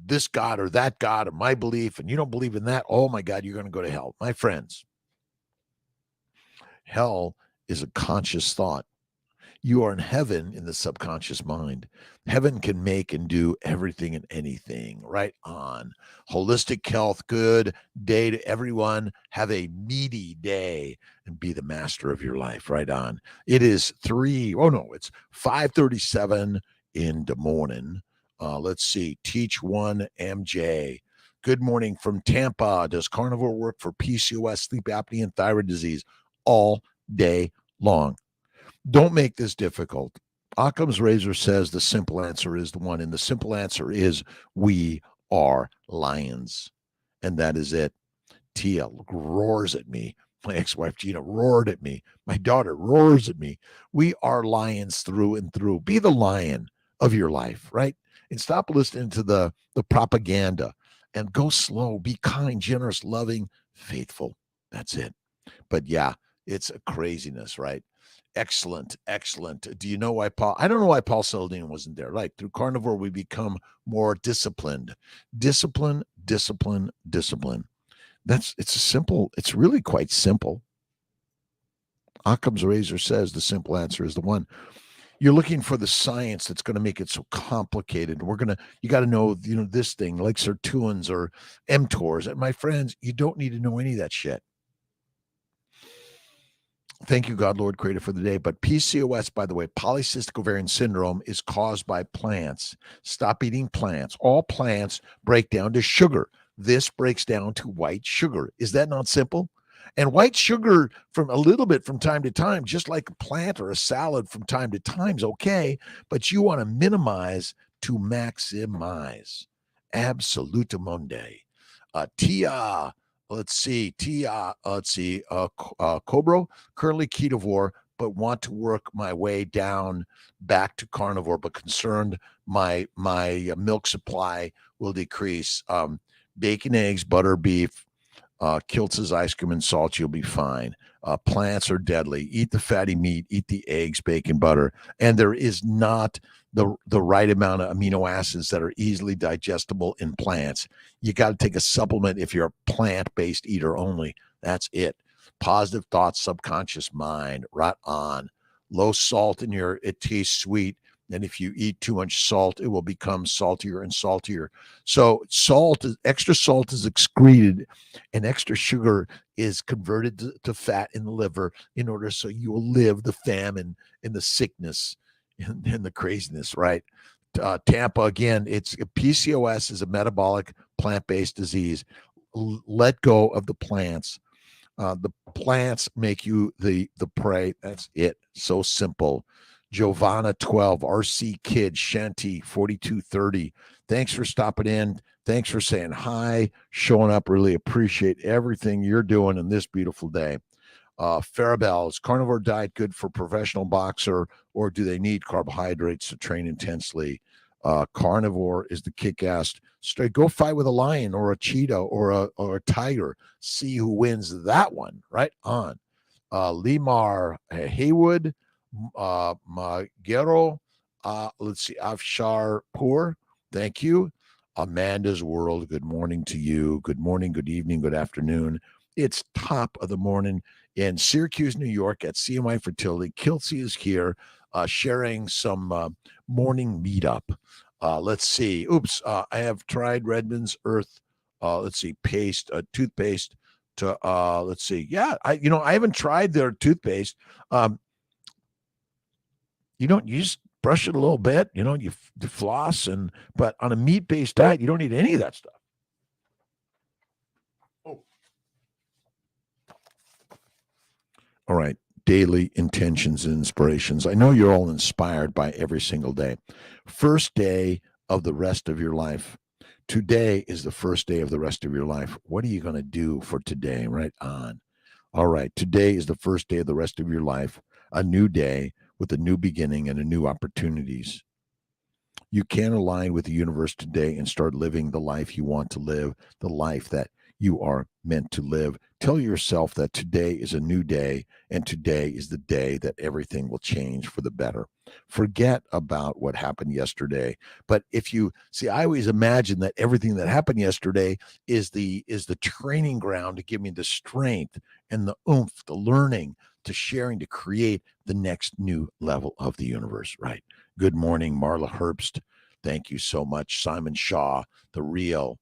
[SPEAKER 1] this God or that God or my belief, and you don't believe in that. Oh my God, you're going to go to hell. My friends, hell is a conscious thought. You are in heaven in the subconscious mind. Heaven can make and do everything and anything. Right on. Holistic health, good day to everyone. Have a meaty day and be the master of your life. Right on. It is it's 5:37 in the morning. Let's see. Teach one MJ. Good morning from Tampa. Does carnivore work for PCOS, sleep apnea, and thyroid disease all day long? Don't make this difficult. Occam's razor says the simple answer is the one, and the simple answer is we are lions. And that is it. Tia roars at me. My ex-wife Gina roared at me. My daughter roars at me. We are lions through and through. Be the lion of your life, right? And stop listening to the propaganda and go slow. Be kind, generous, loving, faithful. That's it. But yeah, it's a craziness, right? Excellent, excellent. Do you know why Paul? I don't know why Paul Saladin wasn't there. Right. Through carnivore, we become more disciplined. Discipline, discipline, discipline. It's really quite simple. Occam's razor says the simple answer is the one. You're looking for the science that's going to make it so complicated. You got to know, this thing like sirtuins or mTORs. And my friends, you don't need to know any of that shit. Thank you, God, Lord, creator, for the day. But PCOS, by the way, polycystic ovarian syndrome, is caused by plants. Stop eating plants. All plants break down to sugar. This breaks down to white sugar. Is that not simple? And white sugar from a little bit from time to time, just like a plant or a salad from time to time is okay, but you want to minimize to maximize. Absolutamonde. Tia. Cobro, currently ketovore, but want to work my way down back to carnivore, but concerned my milk supply will decrease. Bacon, eggs, butter, beef, Kiltz's ice cream and salt, you'll be fine. Plants are deadly. Eat the fatty meat, eat the eggs, bacon, butter. And there is not the right amount of amino acids that are easily digestible in plants. You got to take a supplement if you're a plant-based eater only. That's it. Positive thoughts, subconscious mind, right on. Low salt it tastes sweet. And if you eat too much salt, it will become saltier and saltier. So extra salt is excreted, and extra sugar is converted to fat in the liver in order so you will live the famine and the sickness and the craziness, right? Tampa, again, it's PCOS is a metabolic plant-based disease. Let go of the plants. The plants make you the prey. That's it. So simple. Giovanna 12, RC Kid, Shanti 4230. Thanks for stopping in. Thanks for saying hi, showing up. Really appreciate everything you're doing in this beautiful day. Farabelle, is carnivore diet good for professional boxer, or do they need carbohydrates to train intensely? Carnivore is the kick-ass straight. Go fight with a lion or a cheetah or a tiger. See who wins that one. Right on. Limar Haywood, Magero. Let's see, Afshar Poor. Thank you. Amanda's World. Good morning to you. Good morning, good evening, good afternoon. It's top of the morning in Syracuse, New York at CMI Fertility. Kiltz is here sharing some morning meetup. Let's see. Oops. I have tried Redmond's Earth. Let's see. Toothpaste to let's see. Yeah, I haven't tried their toothpaste. You just brush it a little bit, you floss, but on a meat-based diet, you don't need any of that stuff. Oh. All right. Daily intentions and inspirations. I know you're all inspired by every single day. First day of the rest of your life. Today is the first day of the rest of your life. What are you going to do for today? Right on. All right. Today is the first day of the rest of your life. A new day with a new beginning and a new opportunities. You can align with the universe today and start living the life you want to live, the life that you are meant to live. Tell yourself that today is a new day, and today is the day that everything will change for the better. Forget about what happened yesterday. But if you see, I always imagine that everything that happened yesterday is the training ground to give me the strength and the oomph, the learning, to sharing, to create the next new level of the universe, right? Good morning, Marla Herbst. Thank you so much. Simon Shaw, the real,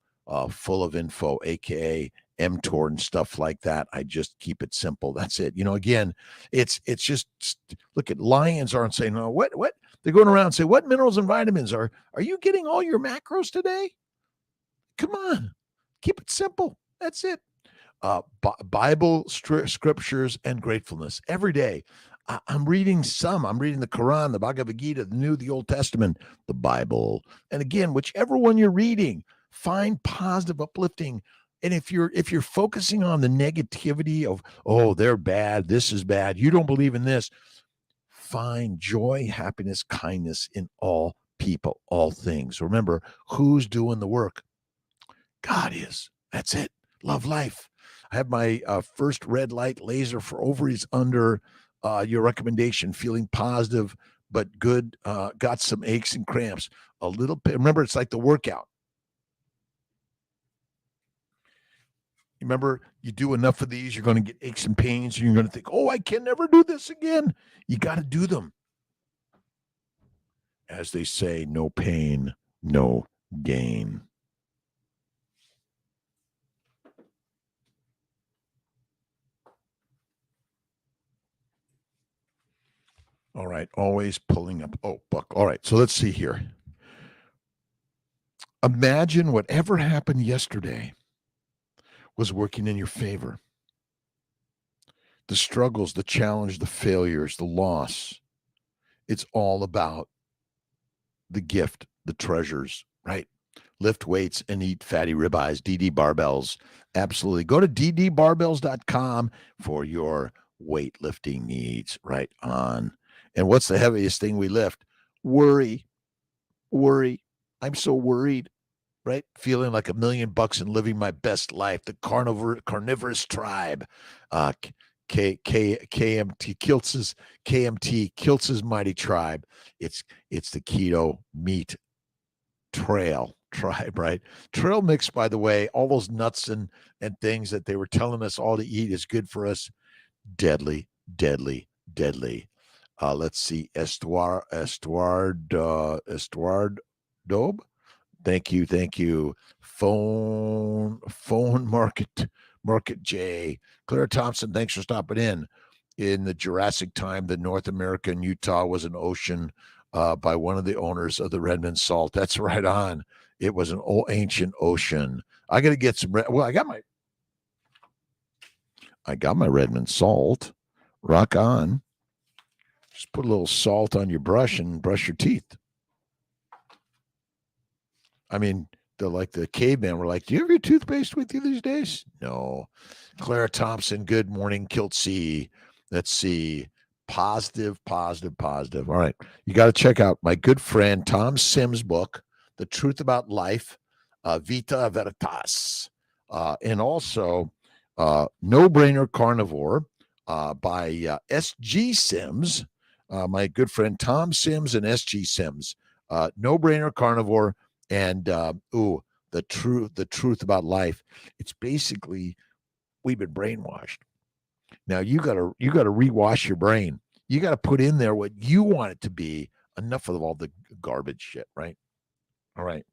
[SPEAKER 1] full of info, aka mTOR and stuff like that. I just keep it simple. That's it. Again, it's just look at lions aren't saying, no, what? They're going around and say, what minerals and vitamins are you getting all your macros today? Come on, keep it simple. That's it. Bible scriptures and gratefulness every day. I'm reading the Quran, the Bhagavad Gita, the Old Testament, the Bible. And again, whichever one you're reading, find positive, uplifting. And if you're focusing on the negativity of, oh, they're bad, this is bad, you don't believe in this, find joy, happiness, kindness in all people, all things. Remember, who's doing the work? God is. That's it. Love life. I have my first red light laser for ovaries under your recommendation, feeling positive but good. Got some aches and cramps. A little bit. Remember, it's like the workout. Remember, you do enough of these, you're going to get aches and pains, and you're going to think, oh, I can never do this again. You got to do them. As they say, no pain, no gain. All right, always pulling up. Oh, Buck. All right, so let's see here. Imagine whatever happened yesterday was working in your favor. The struggles, the challenge, the failures, the loss. It's all about the gift, the treasures, right? Lift weights and eat fatty ribeyes, DD barbells. Absolutely. Go to ddbarbells.com for your weightlifting needs. Right on. And what's the heaviest thing we lift? Worry. I'm so worried, right? Feeling like $1 million and living my best life. The carnivorous tribe. KMT Kiltz's mighty tribe. It's the keto meat trail tribe, right? Trail mix, by the way, all those nuts and things that they were telling us all to eat is good for us. Deadly. Let's see, Estuard Daube. Thank you. Phone Market J. Claire Thompson, thanks for stopping in. In the Jurassic time, the North America and Utah was an ocean by one of the owners of the Redmond Salt. That's right on. It was an old ancient ocean. I got to get some. I got my Redmond Salt. Rock on. Just put a little salt on your brush and brush your teeth. I mean, the caveman were like, do you have your toothpaste with you these days? No. Clara Thompson, good morning, Kiltz. Let's see. Positive, positive, positive. All right. You got to check out my good friend Tom Sims' book, The Truth About Life, Vita Veritas. And also No Brainer Carnivore by S.G. Sims, my good friend Tom Sims and S.G. Sims. No Brainer Carnivore and the truth about life. It's basically we've been brainwashed. Now you gotta rewash your brain. You gotta put in there what you want it to be. Enough of all the garbage shit, right? All right.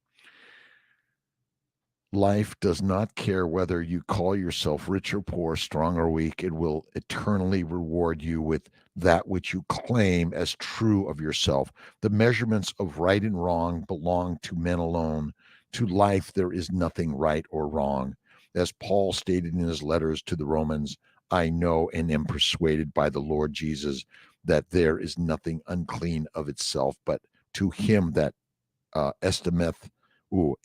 [SPEAKER 1] Life does not care whether you call yourself rich or poor, strong or weak. It will eternally reward you with that which you claim as true of yourself. The measurements of right and wrong belong to men alone. To life, there is nothing right or wrong. As Paul stated in his letters to the Romans, I know and am persuaded by the Lord Jesus that there is nothing unclean of itself, but to him that estimeth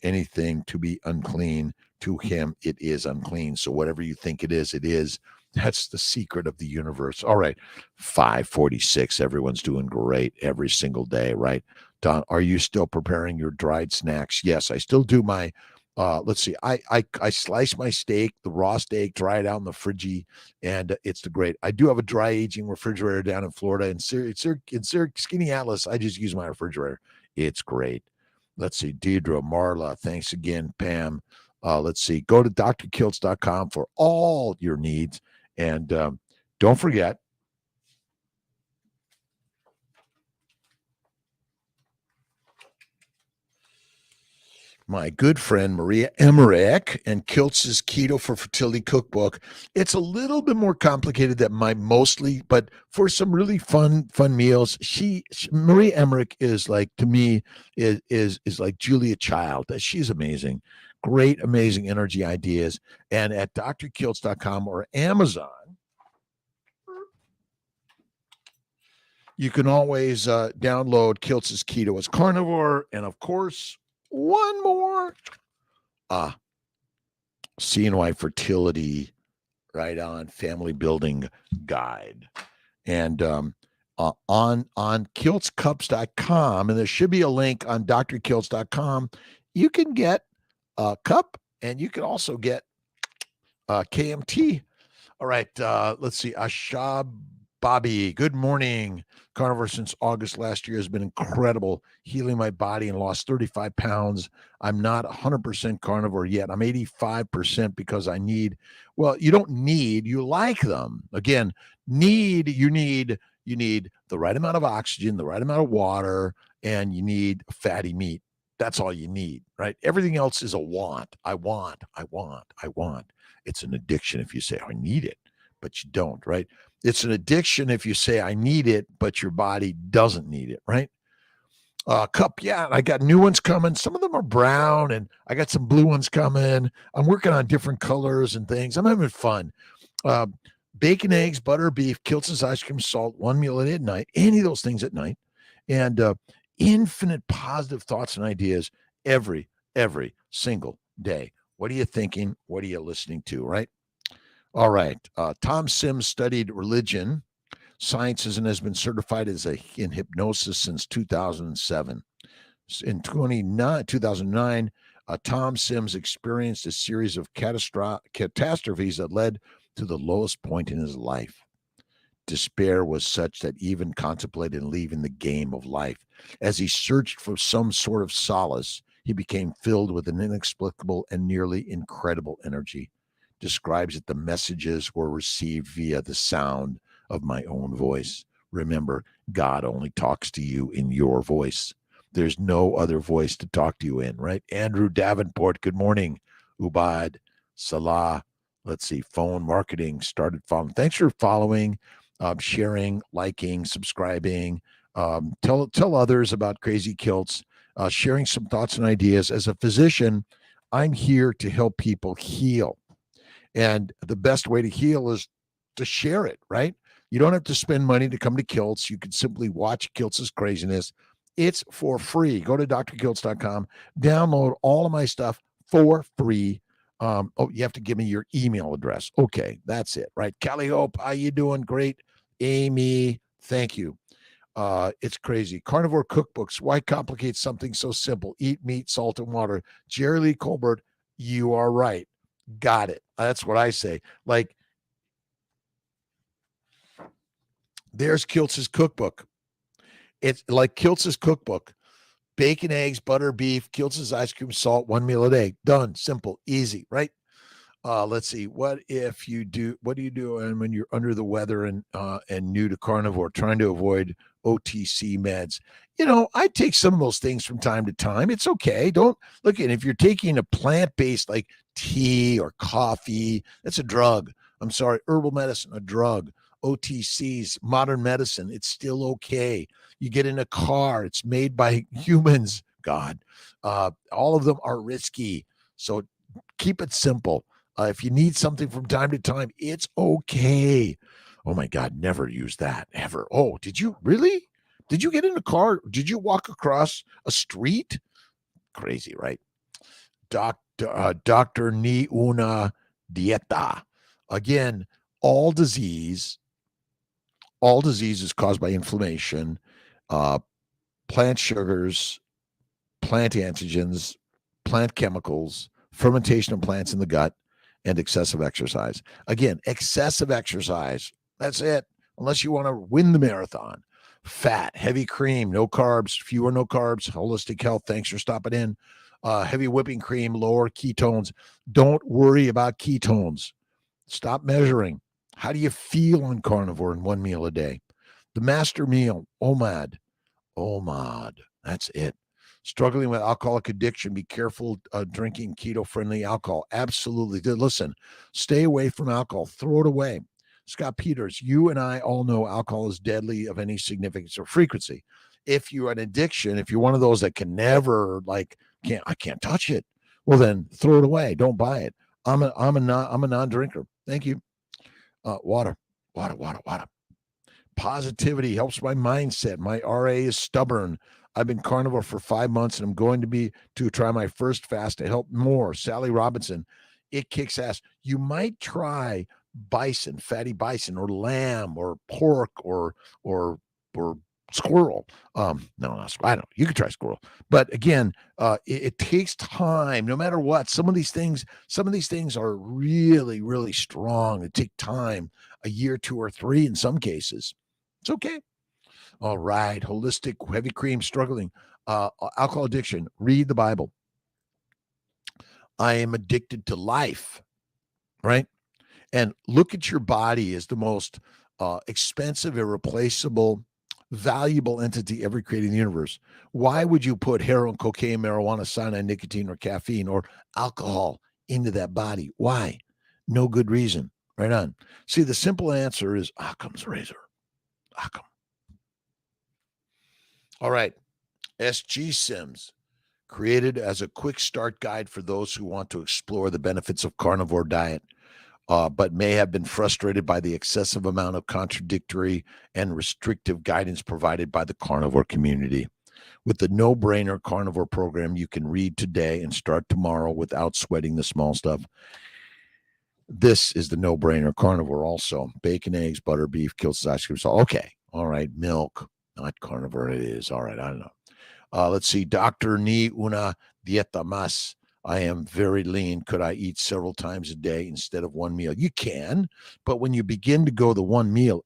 [SPEAKER 1] anything to be unclean, to him it is unclean. So whatever you think it is, it is. That's the secret of the universe. All right, 5:46. Everyone's doing great every single day, right? Don, are you still preparing your dried snacks? Yes, I still do my. Let's see. I slice my steak, the raw steak, dry it out in the fridgie, and it's the great. I do have a dry aging refrigerator down in Florida, and in Skinny Atlas, I just use my refrigerator. It's great. Let's see, Deidre, Marla, thanks again, Pam. Let's see, go to drkiltz.com for all your needs. And don't forget, my good friend Maria Emmerich and Kiltz's Keto for Fertility cookbook. It's a little bit more complicated than my mostly, but for some really fun meals, Maria Emmerich is like, to me, is like Julia Child. She's amazing. Great, amazing energy ideas. And at drkiltz.com or Amazon, you can always download Kiltz's Keto as Carnivore. And of course, one more. CNY Fertility, right on family building guide. And on kiltzcups.com, and there should be a link on drkiltz.com, you can get a cup and you can also get KMT. All right, let's see. Ashab Bobby, good morning. Carnivore since August last year has been incredible, healing my body and lost 35 pounds. I'm not 100% carnivore yet. I'm 85% because I need, well, you don't need, you like them. Again, you need the right amount of oxygen, the right amount of water, and you need fatty meat. That's all you need, right? Everything else is a want. I want. It's an addiction if you say, I need it, but you don't, right? It's an addiction if you say, I need it, but your body doesn't need it, right? Cup, yeah, I got new ones coming. Some of them are brown, and I got some blue ones coming. I'm working on different colors and things. I'm having fun. Bacon, eggs, butter, beef, Kiltz's ice cream, salt, one meal at night, any of those things at night, and infinite positive thoughts and ideas every single day. What are you thinking? What are you listening to, right? All right. Tom Sims studied religion, sciences, and has been certified in hypnosis since 2007. In 2009, Tom Sims experienced a series of catastrophes that led to the lowest point in his life. Despair was such that even contemplated leaving the game of life. As he searched for some sort of solace, he became filled with an inexplicable and nearly incredible energy. Describes that the messages were received via the sound of my own voice. Remember, God only talks to you in your voice. There's no other voice to talk to you in, right? Andrew Davenport, good morning. Ubad, Salah, let's see, phone marketing started following. Thanks for following, sharing, liking, subscribing. Tell others about Crazy Kiltz, sharing some thoughts and ideas. As a physician, I'm here to help people heal. And the best way to heal is to share it, right? You don't have to spend money to come to Kiltz. You can simply watch Kiltz's craziness. It's for free. Go to drkiltz.com, download all of my stuff for free. You have to give me your email address. Okay, that's it, right? Callie Hope, how you doing? Great. Amy, Thank you. It's crazy. Carnivore cookbooks. Why complicate something so simple? Eat meat, salt, and water. Jerry Lee Colbert, you are right. Got it. That's what I say. Like, there's Kiltz's cookbook. It's like Kiltz's cookbook. Bacon, eggs, butter, beef, Kiltz's ice cream, salt, 1 meal a day. Done. Simple, easy, right? Let's see. What do you do when you're under the weather and new to carnivore, trying to avoid OTC meds? I take some of those things from time to time. It's okay. Don't look at if you're taking a plant-based like tea or coffee, that's a drug. I'm sorry, herbal medicine, a drug. OTCs, modern medicine, it's still okay. You get in a car, it's made by humans. God, all of them are risky. So keep it simple. If you need something from time to time, it's okay. Oh my God, never use that ever. Oh, did you really? Did you get in a car? Did you walk across a street? Crazy, right? Doctor Ni Una Dieta. Again, all disease is caused by inflammation, plant sugars, plant antigens, plant chemicals, fermentation of plants in the gut, and excessive exercise. Again, excessive exercise. That's it. Unless you want to win the marathon. Fat, heavy cream, no carbs, fewer no carbs, holistic health. Thanks for stopping in. Heavy whipping cream, lower ketones. Don't worry about ketones. Stop measuring. How do you feel on carnivore in 1 meal a day? The master meal, OMAD. That's it. Struggling with alcoholic addiction, be careful drinking keto-friendly alcohol. Absolutely. Listen, stay away from alcohol. Throw it away. Scott Peters, you and I all know alcohol is deadly of any significance or frequency. If you're an addiction, if you're one of those that can never, I can't touch it, well then throw it away. Don't buy it. I'm a non-drinker. Thank you. Water. Positivity helps my mindset. My RA is stubborn. I've been carnivore for 5 months and I'm going to try my first fast to help more. Sally Robinson, it kicks ass. You might try bison, fatty bison, or lamb, or pork, or squirrel. No, I don't. You could try squirrel, but again, it takes time. No matter what, some of these things are really, really strong. It take time, a year, 2 or 3 in some cases. It's okay. All right. Holistic, heavy cream, struggling, alcohol addiction. Read the Bible. I am addicted to life, right? And look at your body as the most expensive, irreplaceable, valuable entity ever created in the universe. Why would you put heroin, cocaine, marijuana, cyanide, nicotine, or caffeine, or alcohol into that body? Why? No good reason. Right on. See, the simple answer is Occam's razor. Occam. All right. SG Sims, created as a quick start guide for those who want to explore the benefits of carnivore diet, but may have been frustrated by the excessive amount of contradictory and restrictive guidance provided by the carnivore community. With the no-brainer carnivore program, you can read today and start tomorrow without sweating the small stuff. This is the no-brainer carnivore also. Bacon, eggs, butter, beef, Kiltz's ice cream, salt. Okay. All right. Milk, not carnivore. It is. All right. I don't know. Let's see. Dr. Ni Una Dieta Mas. I am very lean. Could I eat several times a day instead of 1 meal? You can, but when you begin to go the 1 meal,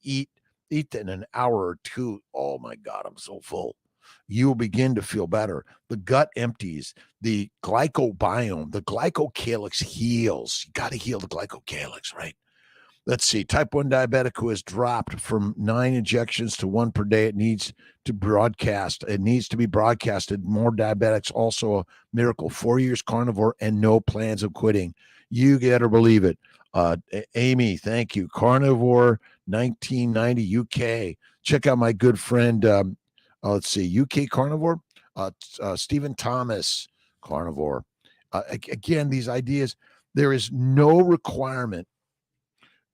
[SPEAKER 1] eat in an hour or 2. Oh my God, I'm so full. You will begin to feel better. The gut empties, the glycobiome, the glycocalyx heals. You got to heal the glycocalyx, right? Let's see. Type 1 diabetic who has dropped from 9 injections to 1 per day. It needs to broadcast. It needs to be broadcasted. More diabetics, also a miracle. 4 years carnivore and no plans of quitting. You got to believe it. Amy, thank you. Carnivore 1990 UK. Check out my good friend. Let's see. UK Carnivore. Stephen Thomas, Carnivore. Again, these ideas, there is no requirement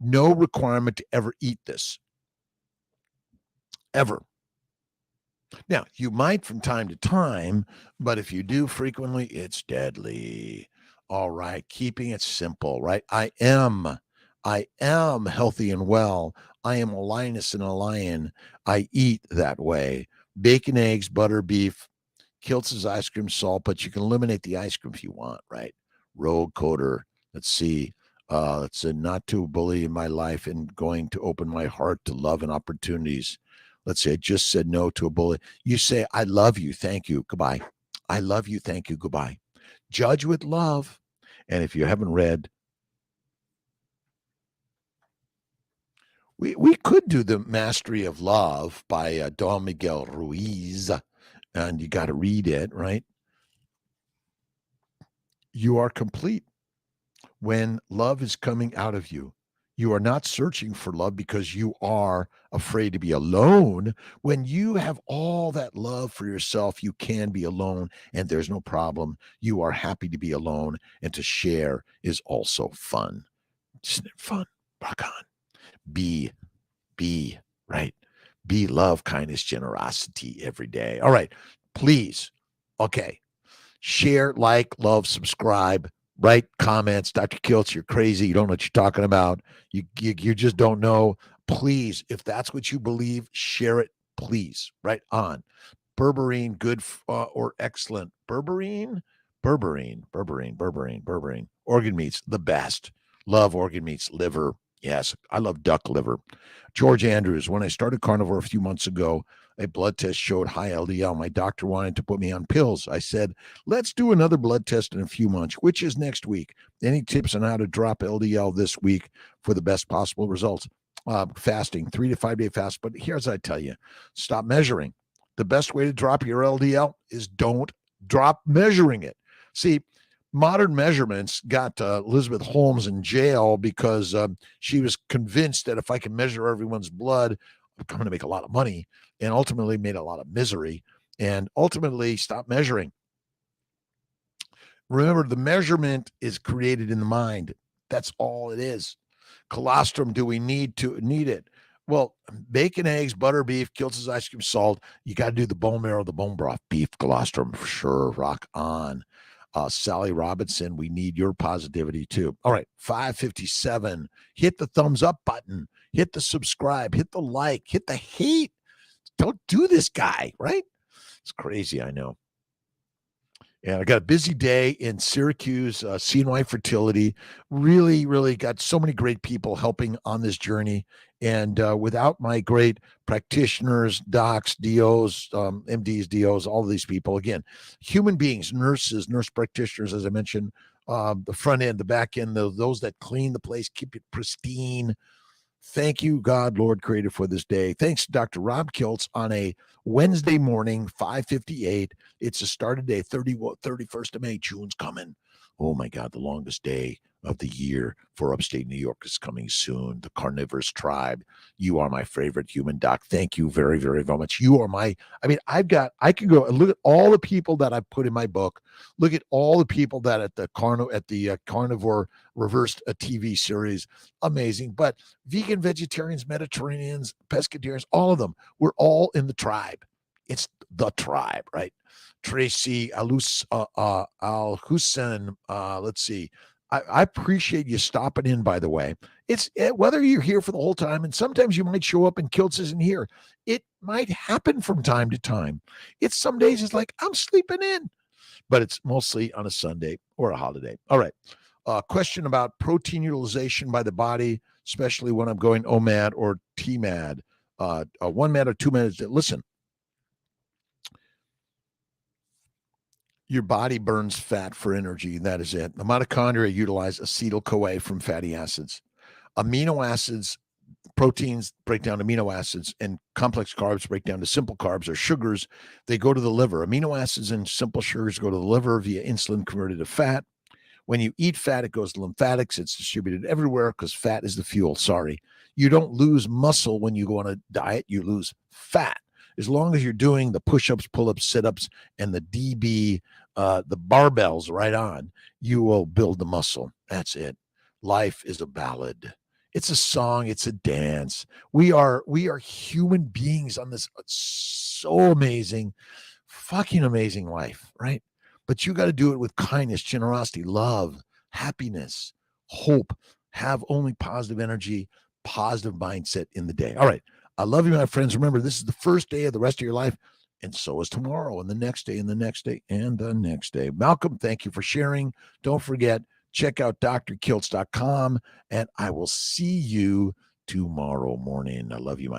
[SPEAKER 1] to ever eat this. Ever. Now, you might from time to time, but if you do frequently, it's deadly. All right. Keeping it simple, right? I am I am healthy and well. I am a lioness and a lion. I eat that way. Bacon, eggs, butter, beef, Kiltz's ice cream, salt, but you can eliminate the ice cream if you want, right? Road coder. Let's see. It's a not to bully in my life and going to open my heart to love and opportunities. Let's say I just said no to a bully. You say, I love you. Thank you. Goodbye. I love you. Thank you. Goodbye. Judge with love. And if you haven't read, we could do the Mastery of Love by Don Miguel Ruiz, and you got to read it, right? You are complete when love is coming out of you. You are not searching for love because you are afraid to be alone. When you have all that love for yourself, you can be alone and there's no problem. You are happy to be alone, and to share is also fun. Isn't it fun? Rock on. Be, right? Be love, kindness, generosity every day. All right. Please. Okay. Share, like, love, subscribe, write comments. Dr. Kiltz, you're crazy. You don't know what you're talking about. You just don't know. Please, if that's what you believe, share it, please. Right on. Berberine, good or excellent. Berberine. Organ meats, the best. Love organ meats, liver. Yes, I love duck liver. George Andrews, when I started carnivore a few months ago, a blood test showed high LDL. My doctor wanted to put me on pills. I said, let's do another blood test in a few months, which is next week. Any tips on how to drop LDL this week for the best possible results? Fasting, 3 to 5 day fast. But here's what I tell you, stop measuring. The best way to drop your LDL is don't drop measuring it. See, modern measurements got Elizabeth Holmes in jail because she was convinced that if I can measure everyone's blood, I'm going to make a lot of money, and ultimately made a lot of misery, and ultimately stopped measuring. Remember, the measurement is created in the mind. That's all it is. Colostrum, do we need it? Well, bacon, eggs, butter, beef, Kiltz's ice cream, salt. You got to do the bone marrow, the bone broth, beef, colostrum for sure. Rock on. Sally Robinson, we need your positivity too. All right, 557. Hit the thumbs up button. Hit the subscribe. Hit the like. Hit the hate. Don't do this guy, right? It's crazy, I know. And I got a busy day in Syracuse, CNY Fertility. Really, really got so many great people helping on this journey. And without my great practitioners, docs, DOs, MDs, DOs, all of these people, again, human beings, nurses, nurse practitioners, as I mentioned, the front end, the back end, those that clean the place, keep it pristine. Thank you, God, Lord Creator, for this day. Thanks to Dr. Rob Kiltz on a Wednesday morning, 5:58. It's a started day, 31st of May. June's coming. Oh, my God, the longest day of the year for upstate New York is coming soon. The Carnivorous Tribe. You are my favorite human, Doc. Thank you very, very, very much. You are I can go and look at all the people that I put in my book. Look at all the people that at the Carnivore Reversed a TV series. Amazing. But vegan, vegetarians, Mediterraneans, pescatarians, all of them, we're all in the tribe. It's the tribe, right? Tracy Al Hussein. Let's see. I appreciate you stopping in, by the way. It's whether you're here for the whole time, and sometimes you might show up and Kiltz isn't here. It might happen from time to time. It's some days it's like, I'm sleeping in, but it's mostly on a Sunday or a holiday. All right. Question about protein utilization by the body, especially when I'm going OMAD or TMAD. 1 MAD or 2 MAD. Listen, your body burns fat for energy. That is it. The mitochondria utilize acetyl-CoA from fatty acids. Amino acids, proteins break down amino acids, and complex carbs break down to simple carbs or sugars. They go to the liver. Amino acids and simple sugars go to the liver via insulin converted to fat. When you eat fat, it goes to lymphatics. It's distributed everywhere because fat is the fuel. Sorry. You don't lose muscle when you go on a diet. You lose fat. As long as you're doing the push-ups, pull-ups, sit-ups, and the DB, the barbells right on, you will build the muscle. That's it. Life is a ballad. It's a song. It's a dance. We are human beings on this so amazing, fucking amazing life, right? But you got to do it with kindness, generosity, love, happiness, hope. Have only positive energy, positive mindset in the day. All right. I love you, my friends. Remember, this is the first day of the rest of your life, and so is tomorrow, and the next day, and the next day, and the next day. Malcolm, thank you for sharing. Don't forget, check out drkiltz.com, and I will see you tomorrow morning. I love you, my